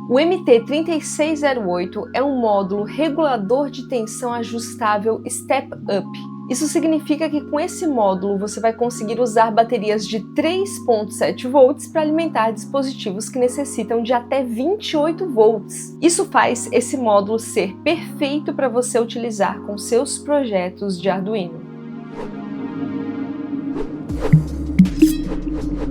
O MT3608 é um módulo regulador de tensão ajustável Step Up. Isso significa que com esse módulo você vai conseguir usar baterias de 3,7 volts para alimentar dispositivos que necessitam de até 28 volts. Isso faz esse módulo ser perfeito para você utilizar com seus projetos de Arduino.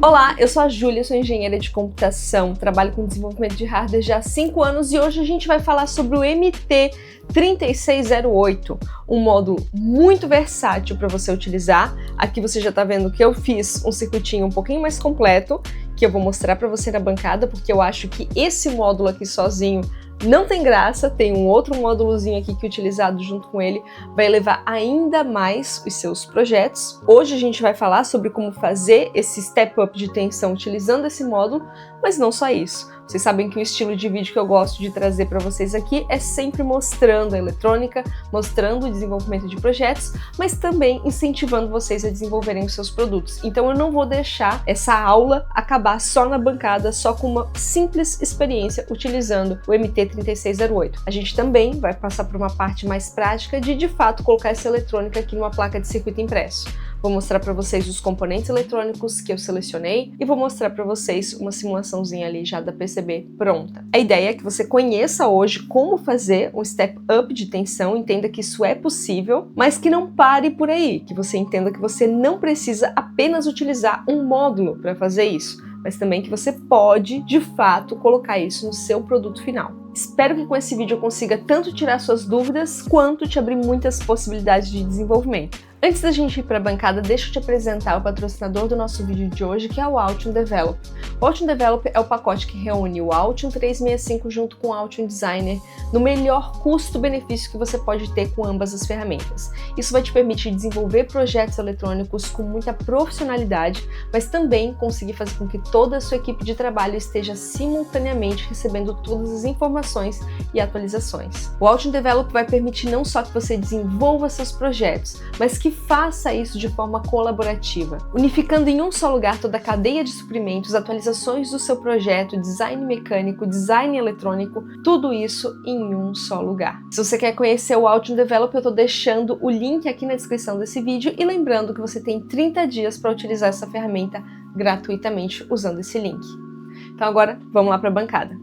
Olá, eu sou a Júlia, sou engenheira de computação, trabalho com desenvolvimento de hardware já há 5 anos e hoje a gente vai falar sobre o MT3608, um módulo muito versátil para você utilizar. Aqui você já está vendo que eu fiz um circuitinho um pouquinho mais completo, que eu vou mostrar para você na bancada, porque eu acho que esse módulo aqui sozinho não tem graça, tem um outro módulozinho aqui que utilizado junto com ele vai elevar ainda mais os seus projetos. Hoje a gente vai falar sobre como fazer esse step up de tensão utilizando esse módulo, mas não só isso. Vocês sabem que o estilo de vídeo que eu gosto de trazer para vocês aqui é sempre mostrando a eletrônica, mostrando o desenvolvimento de projetos, mas também incentivando vocês a desenvolverem os seus produtos. Então eu não vou deixar essa aula acabar só na bancada, só com uma simples experiência utilizando o MT3608. A gente também vai passar por uma parte mais prática de fato, colocar essa eletrônica aqui numa placa de circuito impresso. Vou mostrar para vocês os componentes eletrônicos que eu selecionei e vou mostrar para vocês uma simulaçãozinha ali já da PCB pronta. A ideia é que você conheça hoje como fazer um step up de tensão, entenda que isso é possível, mas que não pare por aí, que você entenda que você não precisa apenas utilizar um módulo para fazer isso, mas também que você pode, de fato, colocar isso no seu produto final. Espero que com esse vídeo eu consiga tanto tirar suas dúvidas, quanto te abrir muitas possibilidades de desenvolvimento. Antes da gente ir para a bancada, deixa eu te apresentar o patrocinador do nosso vídeo de hoje, que é o Altium Develop. O Altium Develop é o pacote que reúne o Altium 365 junto com o Altium Designer no melhor custo-benefício que você pode ter com ambas as ferramentas. Isso vai te permitir desenvolver projetos eletrônicos com muita profissionalidade, mas também conseguir fazer com que toda a sua equipe de trabalho esteja simultaneamente recebendo todas as informações e atualizações. O Altium Develop vai permitir não só que você desenvolva seus projetos, mas que faça isso de forma colaborativa, unificando em um só lugar toda a cadeia de suprimentos, atualizações do seu projeto, design mecânico, design eletrônico, tudo isso em um só lugar. Se você quer conhecer o Altium Develop, eu estou deixando o link aqui na descrição desse vídeo e lembrando que você tem 30 dias para utilizar essa ferramenta gratuitamente usando esse link. Então agora, vamos lá para a bancada.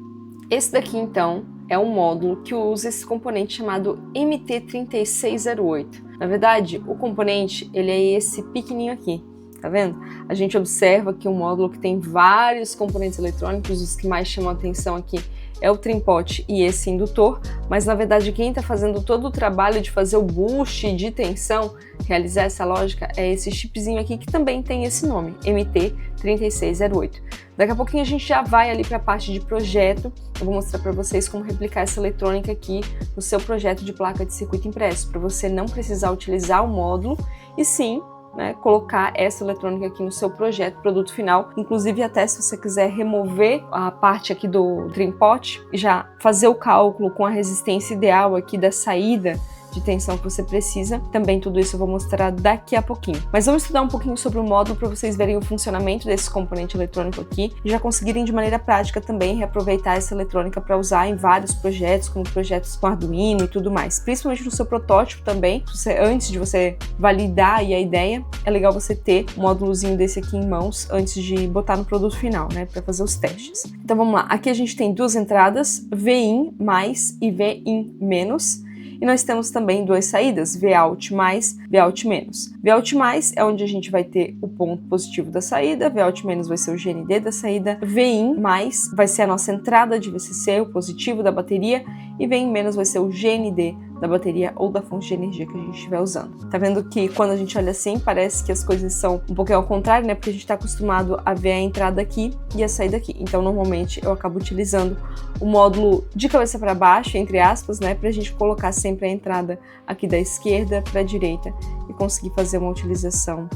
Esse daqui então é um módulo que usa esse componente chamado MT3608. Na verdade, o componente ele é esse pequenininho aqui, tá vendo? A gente observa que um módulo que tem vários componentes eletrônicos, os que mais chamam a atenção aqui é o trim-pot e esse indutor, mas na verdade quem está fazendo todo o trabalho de fazer o boost de tensão, realizar essa lógica, é esse chipzinho aqui que também tem esse nome, MT3608. Daqui a pouquinho a gente já vai ali para a parte de projeto, eu vou mostrar para vocês como replicar essa eletrônica aqui no seu projeto de placa de circuito impresso, para você não precisar utilizar o módulo e sim, colocar essa eletrônica aqui no seu projeto, produto final, inclusive até se você quiser remover a parte aqui do trim-pot e já fazer o cálculo com a resistência ideal aqui da saída de tensão que você precisa, também tudo isso eu vou mostrar daqui a pouquinho. Mas vamos estudar um pouquinho sobre o módulo para vocês verem o funcionamento desse componente eletrônico aqui e já conseguirem de maneira prática também reaproveitar essa eletrônica para usar em vários projetos, como projetos com Arduino e tudo mais. Principalmente no seu protótipo também, antes de você validar aí a ideia, é legal você ter um módulozinho desse aqui em mãos antes de botar no produto final, para fazer os testes. Então vamos lá, aqui a gente tem duas entradas, Vin mais e Vin menos. E nós temos também duas saídas, Vout mais, Vout menos. Vout mais é onde a gente vai ter o ponto positivo da saída, Vout menos vai ser o GND da saída, Vin mais vai ser a nossa entrada de VCC, o positivo da bateria, e Vin menos vai ser o GND da bateria ou da fonte de energia que a gente estiver usando. Tá vendo que quando a gente olha assim, parece que as coisas são um pouquinho ao contrário, Porque a gente tá acostumado a ver a entrada aqui e a saída aqui. Então, normalmente, eu acabo utilizando o módulo de cabeça para baixo, entre aspas, pra gente colocar sempre a entrada aqui da esquerda para a direita e conseguir fazer uma utilização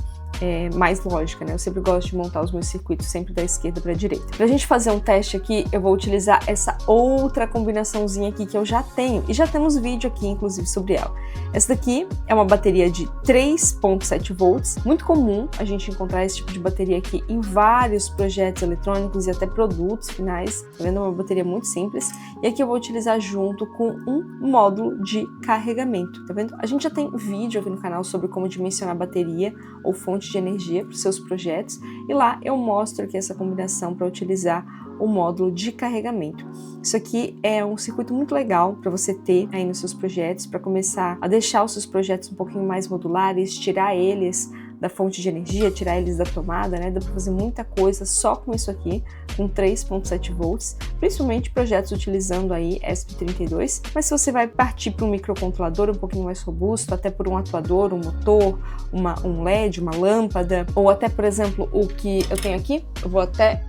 mais lógica, né? Eu sempre gosto de montar os meus circuitos sempre da esquerda para a direita. Pra gente fazer um teste aqui, eu vou utilizar essa outra combinaçãozinha aqui que eu já tenho, e já temos vídeo aqui, inclusive, sobre ela. Essa daqui é uma bateria de 3.7 volts, muito comum a gente encontrar esse tipo de bateria aqui em vários projetos eletrônicos e até produtos finais, tá vendo? É uma bateria muito simples, e aqui eu vou utilizar junto com um módulo de carregamento, tá vendo? A gente já tem vídeo aqui no canal sobre como dimensionar bateria ou fonte de energia para os seus projetos, e lá eu mostro aqui essa combinação para utilizar o módulo de carregamento. Isso aqui é um circuito muito legal para você ter aí nos seus projetos, para começar a deixar os seus projetos um pouquinho mais modulares, tirar eles da fonte de energia, tirar eles da tomada, né? Dá para fazer muita coisa só com isso aqui, com 3.7 volts, principalmente projetos utilizando aí ESP32, mas se você vai partir para um microcontrolador um pouquinho mais robusto, até por um atuador, um motor, um LED, uma lâmpada, ou até, por exemplo, o que eu tenho aqui, eu vou até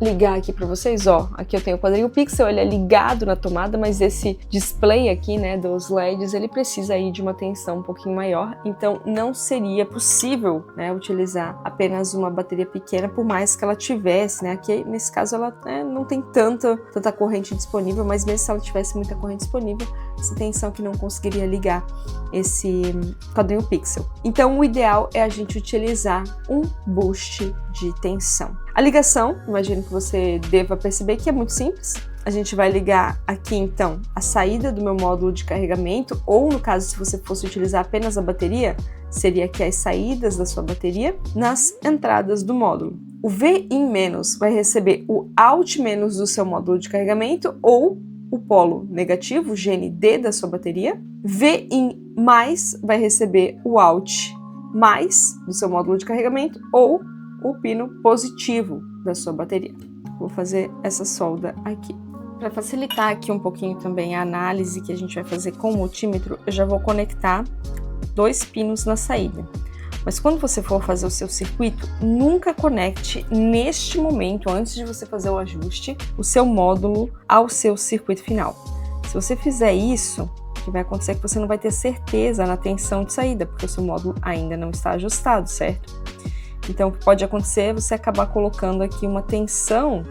ligar aqui para vocês, ó, aqui eu tenho o quadrinho Pixel, ele é ligado na tomada, mas esse display aqui, né, dos LEDs, ele precisa aí de uma tensão um pouquinho maior, então não seria possível, né, utilizar apenas uma bateria pequena, por mais que ela tivesse, né, aqui nesse caso ela não tem tanta corrente disponível, mas mesmo se ela tivesse muita corrente disponível, essa tensão que não conseguiria ligar esse quadrinho Pixel. Então o ideal é a gente utilizar um boost de tensão. A ligação, imagino que você deva perceber que é muito simples. A gente vai ligar aqui então a saída do meu módulo de carregamento, ou no caso se você fosse utilizar apenas a bateria, seria aqui as saídas da sua bateria nas entradas do módulo. O Vin- vai receber o Out- do seu módulo de carregamento ou o polo negativo, GND da sua bateria. Vin- vai receber o Out- do seu módulo de carregamento ou o pino positivo da sua bateria. Vou fazer essa solda aqui. Para facilitar aqui um pouquinho também a análise que a gente vai fazer com o multímetro, eu já vou conectar 2 pinos na saída. Mas quando você for fazer o seu circuito, nunca conecte neste momento, antes de você fazer o ajuste, o seu módulo ao seu circuito final. Se você fizer isso, o que vai acontecer é que você não vai ter certeza na tensão de saída, porque o seu módulo ainda não está ajustado, certo? Então, o que pode acontecer é você acabar colocando aqui uma tensão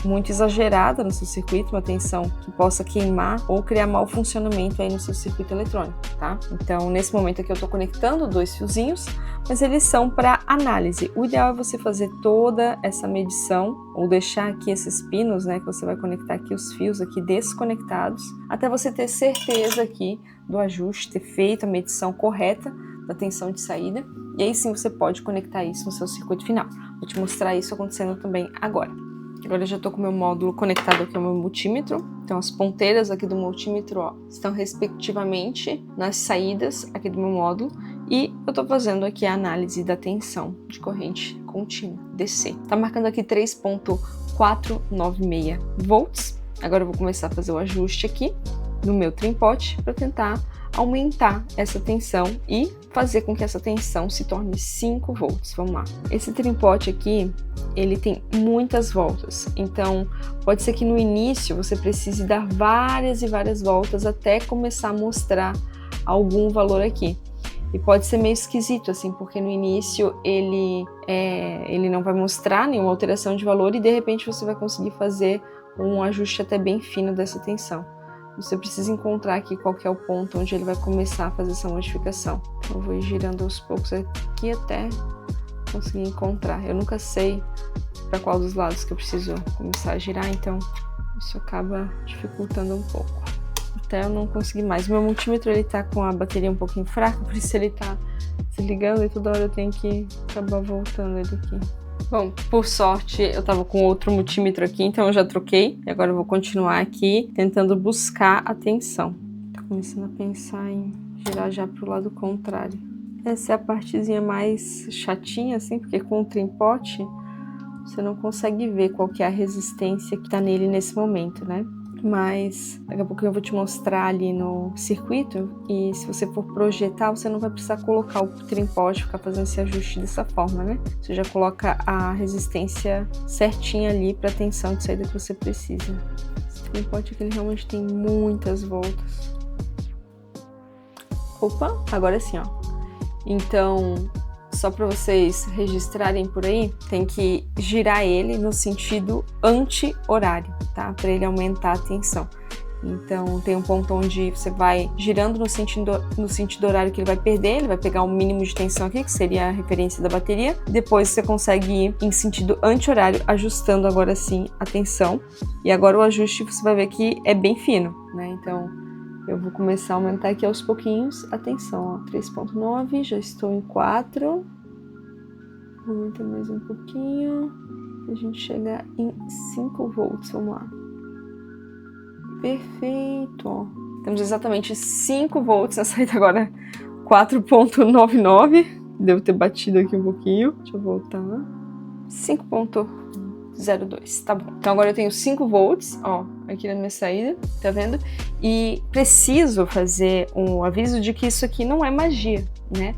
muito exagerada no seu circuito, uma tensão que possa queimar ou criar mau funcionamento aí no seu circuito eletrônico, tá? Então, nesse momento aqui eu estou conectando 2 fiozinhos, mas eles são para análise. O ideal é você fazer toda essa medição ou deixar aqui esses pinos, né, que você vai conectar aqui os fios aqui desconectados, até você ter certeza aqui do ajuste, ter feito a medição correta da tensão de saída, e aí sim você pode conectar isso no seu circuito final. Vou te mostrar isso acontecendo também agora. Agora eu já estou com o meu módulo conectado aqui ao meu multímetro, então as ponteiras aqui do multímetro, ó, estão respectivamente nas saídas aqui do meu módulo, e eu estou fazendo aqui a análise da tensão de corrente contínua, DC. Tá marcando aqui 3.496 volts. Agora eu vou começar a fazer o ajuste aqui no meu trim-pot para tentar aumentar essa tensão e fazer com que essa tensão se torne 5 volts. Vamos lá. Esse trim-pot aqui, ele tem muitas voltas, então pode ser que no início você precise dar várias e várias voltas até começar a mostrar algum valor aqui. E pode ser meio esquisito, assim, porque no início ele não vai mostrar nenhuma alteração de valor e de repente você vai conseguir fazer um ajuste até bem fino dessa tensão. Você precisa encontrar aqui qual que é o ponto onde ele vai começar a fazer essa modificação. Eu vou ir girando aos poucos aqui até conseguir encontrar. Eu nunca sei para qual dos lados que eu preciso começar a girar, então isso acaba dificultando um pouco. Até eu não conseguir mais. O meu multímetro ele tá com a bateria um pouquinho fraca, por isso ele tá se ligando e toda hora eu tenho que acabar voltando ele aqui. Bom, por sorte eu tava com outro multímetro aqui, então eu já troquei. E agora eu vou continuar aqui tentando buscar a tensão. Tô começando a pensar em girar já pro lado contrário. Essa é a partezinha mais chatinha, assim, porque com o trim-pot você não consegue ver qual que é a resistência que tá nele nesse momento, né? Mas daqui a pouco eu vou te mostrar ali no circuito, e se você for projetar, você não vai precisar colocar o trim-pot, ficar fazendo esse ajuste dessa forma, né? Você já coloca a resistência certinha ali para a tensão de saída que você precisa. Esse trim-pot aqui ele realmente tem muitas voltas. Opa, agora sim, ó. Então, só para vocês registrarem por aí, tem que girar ele no sentido anti-horário, tá? Para ele aumentar a tensão. Então tem um ponto onde você vai girando no sentido horário que ele vai perder, ele vai pegar um mínimo de tensão aqui, que seria a referência da bateria. Depois você consegue ir em sentido anti-horário, ajustando agora sim a tensão. E agora o ajuste você vai ver que é bem fino, né? Então eu vou começar a aumentar aqui aos pouquinhos a tensão, ó, 3.9, já estou em 4. Vou aumentar mais um pouquinho, pra gente chegar em 5 volts, vamos lá. Perfeito, ó. Temos exatamente 5 volts na saída agora, 4.99. Devo ter batido aqui um pouquinho. Deixa eu voltar. 5.02, tá bom. Então agora eu tenho 5 volts, ó, aqui na minha saída, tá vendo? E preciso fazer um aviso de que isso aqui não é magia, né?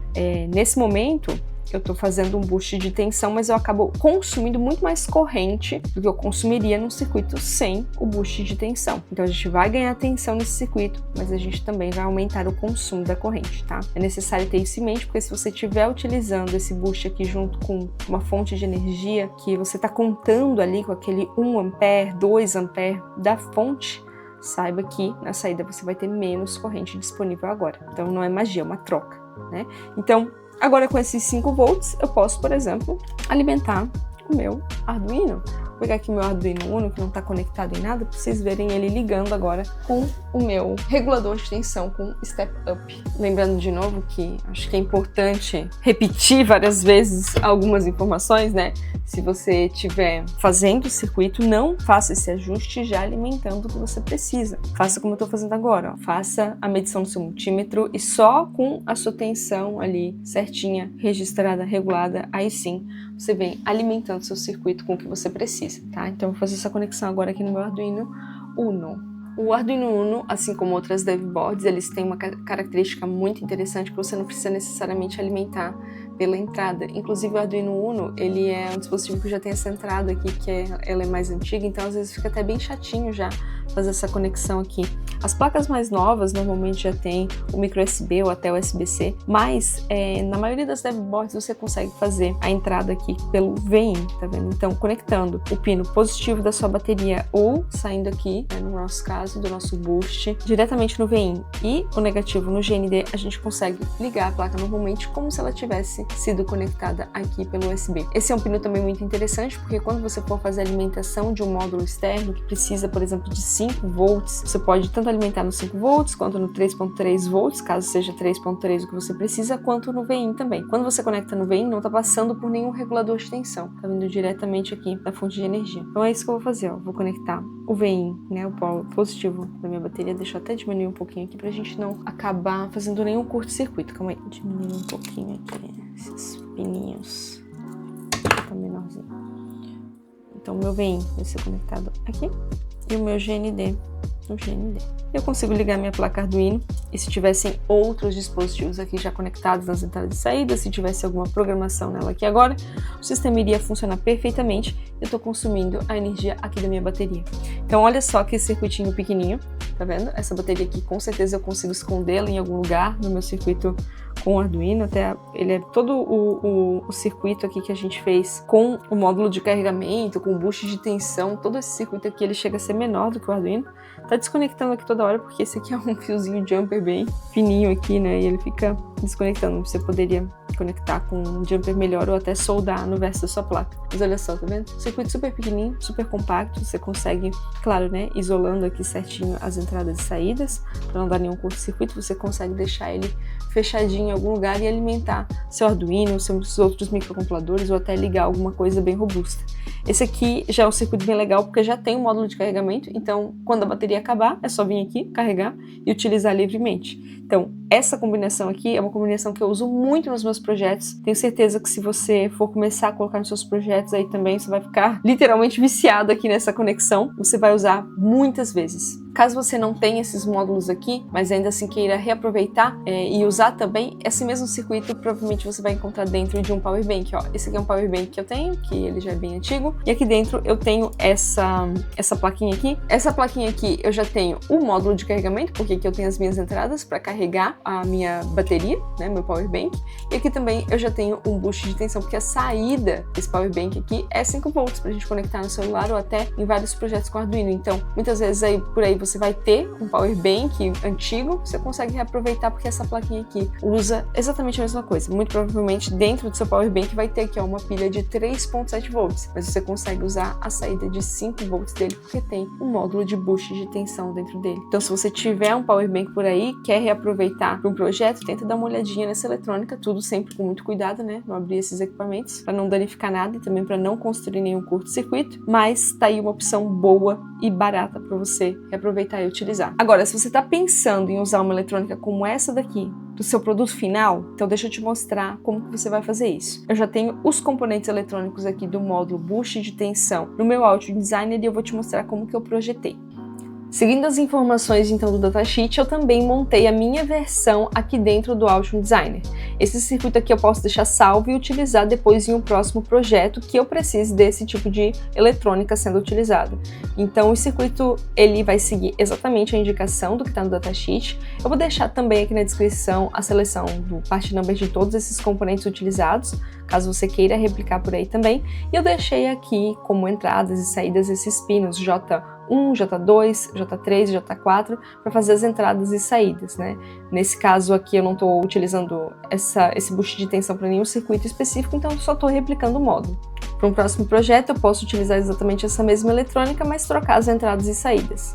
Nesse momento, eu tô fazendo um boost de tensão, mas eu acabo consumindo muito mais corrente do que eu consumiria num circuito sem o boost de tensão. Então a gente vai ganhar tensão nesse circuito, mas a gente também vai aumentar o consumo da corrente, tá? É necessário ter isso em mente, porque se você estiver utilizando esse boost aqui junto com uma fonte de energia que você tá contando ali com aquele 1 ampere, 2 ampere da fonte, saiba que na saída você vai ter menos corrente disponível agora. Então não é magia, é uma troca, né? Então, agora com esses 5 volts, eu posso, por exemplo, alimentar o meu Arduino. Vou pegar aqui o meu Arduino Uno, que não está conectado em nada, para vocês verem ele ligando agora com o meu regulador de tensão com Step Up. Lembrando de novo que acho que é importante repetir várias vezes algumas informações, né? Se você estiver fazendo o circuito, não faça esse ajuste já alimentando o que você precisa. Faça como eu estou fazendo agora, ó. Faça a medição do seu multímetro e só com a sua tensão ali certinha, registrada, regulada, aí sim você vem alimentando seu circuito com o que você precisa, tá? Então eu vou fazer essa conexão agora aqui no meu Arduino Uno. O Arduino Uno, assim como outras dev boards, eles têm uma característica muito interessante que você não precisa necessariamente alimentar pela entrada. Inclusive o Arduino Uno, ele é um dispositivo que já tem essa entrada aqui, ela é mais antiga, então às vezes fica até bem chatinho já fazer essa conexão aqui. As placas mais novas normalmente já tem o micro USB ou até o USB-C, mas na maioria das dev boards você consegue fazer a entrada aqui pelo VIN, tá vendo? Então conectando o pino positivo da sua bateria ou saindo aqui, né, no nosso caso, do nosso boost, diretamente no VIN e o negativo no GND, a gente consegue ligar a placa normalmente como se ela tivesse sido conectada aqui pelo USB. Esse é um pino também muito interessante, porque quando você for fazer a alimentação de um módulo externo que precisa, por exemplo, de 5 volts, você pode tanto alimentar no 5 volts quanto no 3.3 volts, caso seja 3.3 o que você precisa, quanto no VIN também. Quando você conecta no VIN, não está passando por nenhum regulador de tensão, está vindo diretamente aqui da fonte de energia. Então é isso que eu vou fazer, ó. Vou conectar o VIN, né, o polo positivo da minha bateria. Deixa eu até diminuir um pouquinho aqui pra gente não acabar fazendo nenhum curto-circuito. Calma aí, diminuir um pouquinho aqui esses pininhos. Tá menorzinho. Então o meu VIN vai ser conectado aqui e o meu GND no GND. Eu consigo ligar minha placa Arduino e se tivessem outros dispositivos aqui já conectados nas entradas e saídas, se tivesse alguma programação nela aqui agora, o sistema iria funcionar perfeitamente. Eu estou consumindo a energia aqui da minha bateria. Então olha só que circuitinho pequenininho, tá vendo? Essa bateria aqui com certeza eu consigo escondê-la em algum lugar no meu circuito com o Arduino, até ele é todo o circuito aqui que a gente fez com o módulo de carregamento, com o boost de tensão, todo esse circuito aqui ele chega a ser menor do que o Arduino. Tá desconectando aqui toda hora porque esse aqui é um fiozinho jumper bem fininho aqui, né, e ele fica desconectando. Você poderia conectar com um jumper melhor ou até soldar no verso da sua placa. Mas olha só, tá vendo? Circuito super pequenininho, super compacto, você consegue, claro, né, isolando aqui certinho as entradas e saídas, para não dar nenhum curto-circuito, você consegue deixar ele fechadinho em algum lugar e alimentar seu Arduino, seus outros microcontroladores ou até ligar alguma coisa bem robusta. Esse aqui já é um circuito bem legal porque já tem um módulo de carregamento, então quando a bateria acabar é só vir aqui, carregar e utilizar livremente. Então essa combinação aqui é uma combinação que eu uso muito nos meus projetos. Tenho certeza que se você for começar a colocar nos seus projetos aí também, você vai ficar literalmente viciado aqui nessa conexão. Você vai usar muitas vezes. Caso você não tenha esses módulos aqui, mas ainda assim queira reaproveitar e usar também, esse mesmo circuito provavelmente você vai encontrar dentro de um power bank, ó. Esse aqui é um power bank que eu tenho, que ele já é bem antigo, e aqui dentro eu tenho essa plaquinha aqui. Essa plaquinha aqui eu já tenho o módulo de carregamento, porque aqui eu tenho as minhas entradas para carregar a minha bateria, né, meu power bank, e aqui também eu já tenho um boost de tensão, porque a saída desse power bank aqui é 5 volts para a gente conectar no celular ou até em vários projetos com Arduino. Então, muitas vezes aí por aí você vai ter um power bank antigo, você consegue reaproveitar porque essa plaquinha aqui usa exatamente a mesma coisa. Muito provavelmente dentro do seu power bank vai ter aqui ó, uma pilha de 3.7 volts, mas você consegue usar a saída de 5 volts dele porque tem um módulo de boost de tensão dentro dele. Então, se você tiver um power bank por aí, quer reaproveitar para um projeto, tenta dar uma olhadinha nessa eletrônica, tudo sempre com muito cuidado, né? Não abrir esses equipamentos para não danificar nada e também para não construir nenhum curto-circuito, mas tá aí uma opção boa e barata para você reaproveitar e utilizar. Agora, se você está pensando em usar uma eletrônica como essa daqui do seu produto final, então deixa eu te mostrar como que você vai fazer isso. Eu já tenho os componentes eletrônicos aqui do módulo boost de tensão no meu Audio Designer e eu vou te mostrar como que eu projetei. Seguindo as informações então do datasheet, eu também montei a minha versão aqui dentro do Audio Designer. Esse circuito aqui eu posso deixar salvo e utilizar depois em um próximo projeto que eu precise desse tipo de eletrônica sendo utilizada. Então o circuito ele vai seguir exatamente a indicação do que está no datasheet. Eu vou deixar também aqui na descrição a seleção do part number de todos esses componentes utilizados, caso você queira replicar por aí também. E eu deixei aqui como entradas e saídas esses pinos J1, J2, J3 e J4 para fazer as entradas e saídas, né? Nesse caso aqui eu não estou utilizando esse boost de tensão para nenhum circuito específico, então eu só estou replicando o módulo. Para um próximo projeto eu posso utilizar exatamente essa mesma eletrônica, mas trocar as entradas e saídas.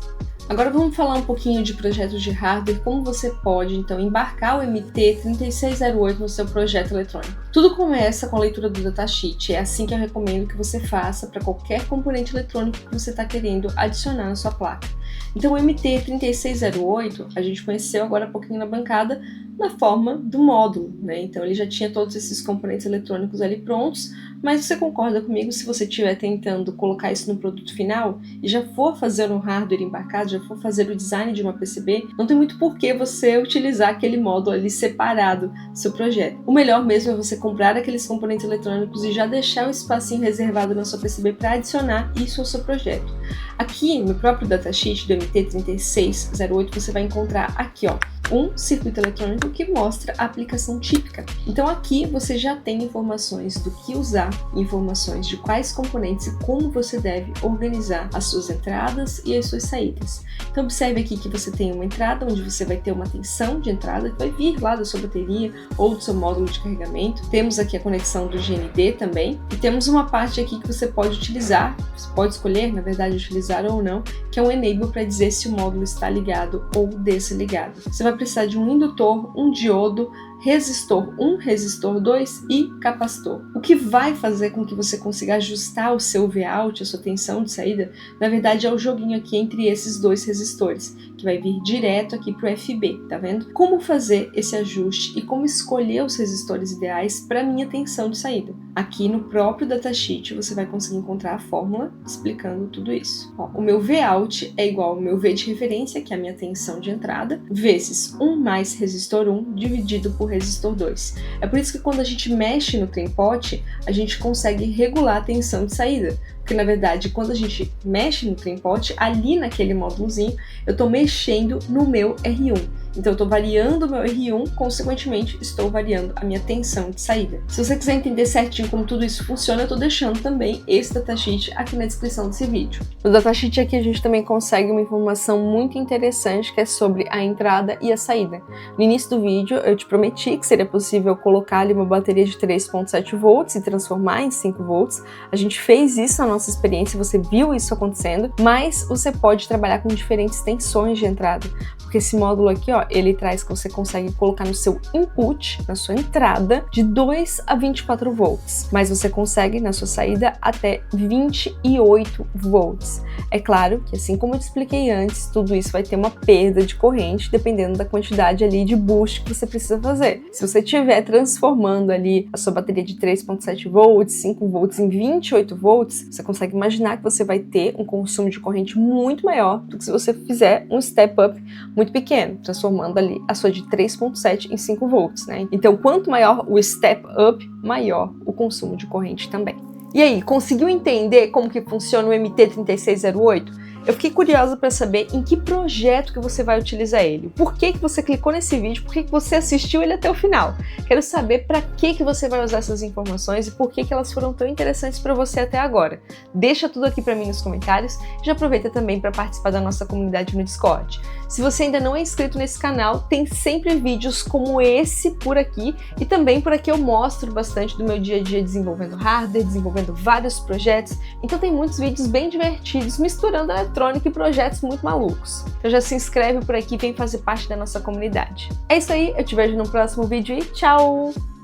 Agora vamos falar um pouquinho de projetos de hardware, como você pode então embarcar o MT3608 no seu projeto eletrônico. Tudo começa com a leitura do datasheet, é assim que eu recomendo que você faça para qualquer componente eletrônico que você está querendo adicionar na sua placa. Então o MT3608 a gente conheceu agora há pouquinho na bancada na forma do módulo, né? Então ele já tinha todos esses componentes eletrônicos ali prontos, mas você concorda comigo se você estiver tentando colocar isso no produto final e já for fazer um hardware embarcado, já for fazer o design de uma PCB, não tem muito por que você utilizar aquele módulo ali separado do seu projeto. O melhor mesmo é você comprar aqueles componentes eletrônicos e já deixar um espacinho reservado na sua PCB para adicionar isso ao seu projeto. Aqui no próprio datasheet do MT3608 você vai encontrar aqui ó, um circuito eletrônico que mostra a aplicação típica. Então aqui você já tem informações do que usar, informações de quais componentes e como você deve organizar as suas entradas e as suas saídas. Então observe aqui que você tem uma entrada onde você vai ter uma tensão de entrada que vai vir lá da sua bateria ou do seu módulo de carregamento. Temos aqui a conexão do GND também e temos uma parte aqui que você pode utilizar, você pode escolher, na verdade, utilizar ou não, que é um enable para dizer se o módulo está ligado ou desligado. Você vai precisar de um indutor, um diodo, resistor 1, resistor 2 e capacitor. O que vai fazer com que você consiga ajustar o seu Vout, a sua tensão de saída, na verdade é o joguinho aqui entre esses dois resistores, que vai vir direto aqui para o FB, tá vendo? Como fazer esse ajuste e como escolher os resistores ideais para minha tensão de saída? Aqui no próprio datasheet você vai conseguir encontrar a fórmula explicando tudo isso. Ó, o meu Vout é igual ao meu V de referência, que é a minha tensão de entrada, vezes 1 mais resistor 1 dividido por resistor 2. É por isso que quando a gente mexe no trem-pot, a gente consegue regular a tensão de saída. Porque na verdade, quando a gente mexe no trem-pot, ali naquele módulozinho, eu estou mexendo no meu R1. Então eu estou variando o meu R1, consequentemente estou variando a minha tensão de saída. Se você quiser entender certinho como tudo isso funciona, eu estou deixando também esse datasheet aqui na descrição desse vídeo. No datasheet aqui a gente também consegue uma informação muito interessante que é sobre a entrada e a saída. No início do vídeo eu te prometi que seria possível colocar ali uma bateria de 3.7 volts e transformar em 5 volts. A gente fez isso na nossa experiência, você viu isso acontecendo, mas você pode trabalhar com diferentes tensões de entrada. porque esse módulo aqui, ó, ele traz que você consegue colocar no seu input, na sua entrada, de 2 a 24 volts, mas você consegue na sua saída até 28 volts. É claro que, assim como eu te expliquei antes, tudo isso vai ter uma perda de corrente dependendo da quantidade ali de boost que você precisa fazer. Se você estiver transformando ali a sua bateria de 3.7 volts, 5 volts em 28 volts, você consegue imaginar que você vai ter um consumo de corrente muito maior do que se você fizer um step up muito pequeno, transformando ali a sua de 3.7 em 5 volts, né? Então, quanto maior o step up, maior o consumo de corrente também. E aí, conseguiu entender como que funciona o MT3608? Eu fiquei curiosa para saber em que projeto que você vai utilizar ele. Por que você clicou nesse vídeo? Por que você assistiu ele até o final? Quero saber para que você vai usar essas informações e por que elas foram tão interessantes para você até agora. Deixa tudo aqui para mim nos comentários e já aproveita também para participar da nossa comunidade no Discord. Se você ainda não é inscrito nesse canal, tem sempre vídeos como esse por aqui e também por aqui eu mostro bastante do meu dia a dia desenvolvendo hardware, desenvolvendo vários projetos, então tem muitos vídeos bem divertidos misturando eletrônica e projetos muito malucos. Então já se inscreve por aqui e vem fazer parte da nossa comunidade. É isso aí, eu te vejo no próximo vídeo e tchau!